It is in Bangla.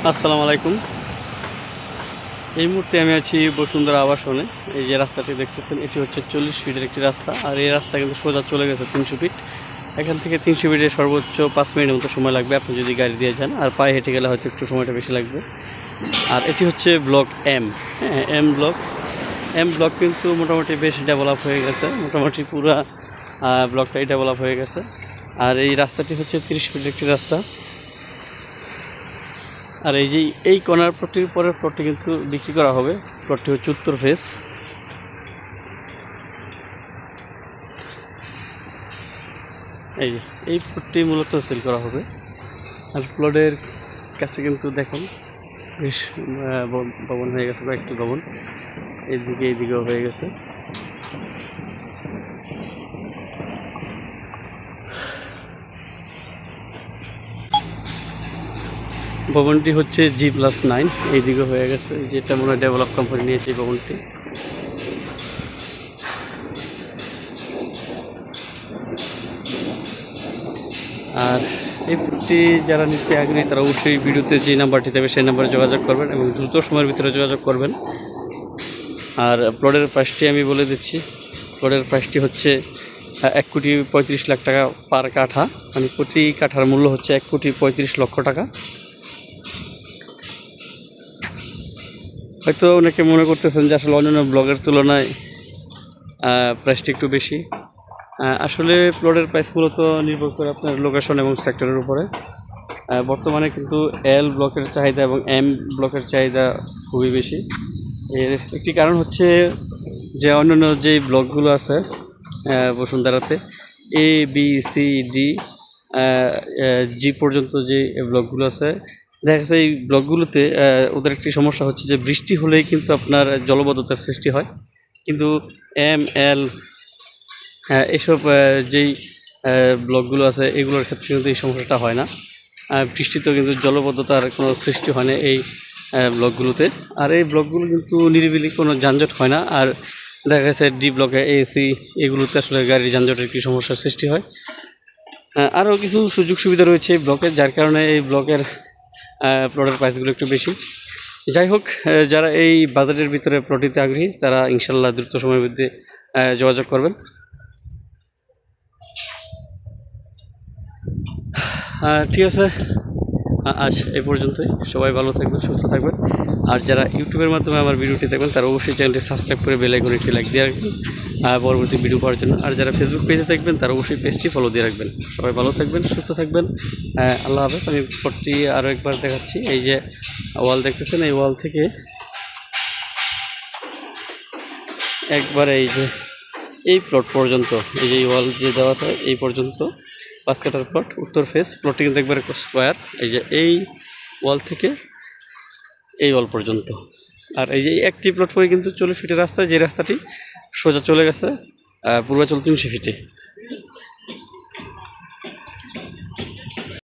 আসসালামু আলাইকুম। এই মুহূর্তে আমি আছি বসুন্ধরা আবাসনে। এই যে রাস্তাটি দেখতেছেন, এটি হচ্ছে 40 ফিটের একটি রাস্তা। আর এই রাস্তা কিন্তু সোজা চলে গেছে 300 ফিট। এখান থেকে 300 ফিটে সর্বোচ্চ 5 মিনিটের মতো সময় লাগবে আপনি যদি গাড়ি দিয়ে যান, আর পায়ে হেঁটে গেলে হয়তো একটু সময়টা বেশি লাগবে। আর এটি হচ্ছে ব্লক এম। হ্যাঁ, এম ব্লক কিন্তু মোটামুটি বেশ ডেভেলপ হয়ে গেছে, মোটামুটি পুরা ব্লকটাই ডেভেলপ হয়ে গেছে। আর এই রাস্তাটি হচ্ছে 30 ফিটের একটি রাস্তা। আর এই যে এই কর্নার প্লটটির পরের প্লটটি কিন্তু বিক্রি করা হবে। প্লটটি হচ্ছে উত্তর ফেস। এই যে এই প্লটটি মূলত সেল করা হবে। আর প্লটের কাছে কিন্তু দেখুন বেশ ভবন হয়ে গেছে, কয়েকটি ভবন এইদিকেও হয়ে গেছে। ভবনটি হচ্ছে G+9, এইদিকে হয়ে গেছে, যেটা মনে হয় ডেভেলপ কোম্পানি নিয়েছে এই ভবনটি। আর এই প্লটটি যারা নিতে আগ্রহী তারা অবশ্যই ভিডিওতে যে নাম্বারটি দেবে সেই নাম্বারে যোগাযোগ করবেন এবং দ্রুত সময়ের ভিতরে যোগাযোগ করবেন। আর প্লটের প্রাইসটি আমি বলে দিচ্ছি। প্লটের প্রাইসটি হচ্ছে 1,35,00,000 টাকা পার কাঠা, মানে প্রতি কাঠার মূল্য হচ্ছে 1,35,00,000 টাকা। হয়তো অনেকে মনে করতেছেন যে আসলে অন্যান্য ব্লগের তুলনায় প্রাইসটি একটু বেশি। আসলে প্লটের প্রাইস মূলত নির্ভর করে আপনার লোকেশন এবং সেক্টরের উপরে। বর্তমানে কিন্তু এল ব্লকের চাহিদা এবং এম ব্লকের চাহিদা খুবই বেশি। এর একটি কারণ হচ্ছে যে অন্যান্য যেই ব্লকগুলো আছে বসুন্ধরাতে A B C D G পর্যন্ত যে ব্লকগুলো আছে, দেখা যাচ্ছে এই ব্লকগুলোতে ওদের একটি সমস্যা হচ্ছে যে বৃষ্টি হলেই কিন্তু আপনার জলবদ্ধতার সৃষ্টি হয়। কিন্তু ML এইসব যেই ব্লকগুলো আছে এগুলোর ক্ষেত্রে কিন্তু এই সমস্যাটা হয় না। বৃষ্টিতেও কিন্তু জলবদ্ধতার কোনো সৃষ্টি হয় না এই ব্লকগুলোতে। আর এই ব্লকগুলো কিন্তু নিরিবিলি কোনো যানজট হয় না। আর দেখা গেছে ডি ব্লকে AC এগুলোতে আসলে গাড়ির যানজটের একটি সমস্যার সৃষ্টি হয়। আরও কিছু সুযোগ সুবিধা রয়েছে এই ব্লকের, যার কারণে এই ব্লকের প্লটের প্রাইসগুলো একটু বেশি। যাই হোক, যারা এই বাজেটের ভিতরে প্লট নিতে আগ্রহী তারা ইনশাল্লাহ দ্রুত সময়ের মধ্যে যোগাযোগ করবেন। ঠিক আছে, আজ এই পর্যন্তই। সবাই ভালো থাকবেন, সুস্থ থাকবেন। আর যারা ইউটিউবের মাধ্যমে আমার ভিডিওটি দেখবেন তারা অবশ্যই চ্যানেলটি সাবস্ক্রাইব করে বেল আইকনে একটি লাইক দিয়ে রাখবেন পরবর্তী ভিডিও পাওয়ার জন্য। আর যারা ফেসবুক পেজে দেখবেন তারা অবশ্যই পেজটি ফলো দিয়ে রাখবেন। সবাই ভালো থাকবেন, সুস্থ থাকবেন। আল্লাহ হাফেজ। আমি প্লটটি আরও একবার দেখাচ্ছি। এই যে ওয়াল দেখতেছেন, এই ওয়াল থেকে একবার এই প্লট পর্যন্ত, এই যে ওয়াল যে দেওয়া আছে এই পর্যন্ত 5 কাঠার প্লট, উত্তর ফেস। প্লটটি কিন্তু একবার স্কোয়ার। এই যে এই ওয়াল থেকে এই ওয়াল পর্যন্ত। আর এই যে একটি প্লট পরে কিন্তু 40 ফিটের রাস্তা, যে রাস্তাটি সোজা চলে গেছে পূর্বাচল 300 ফিটে।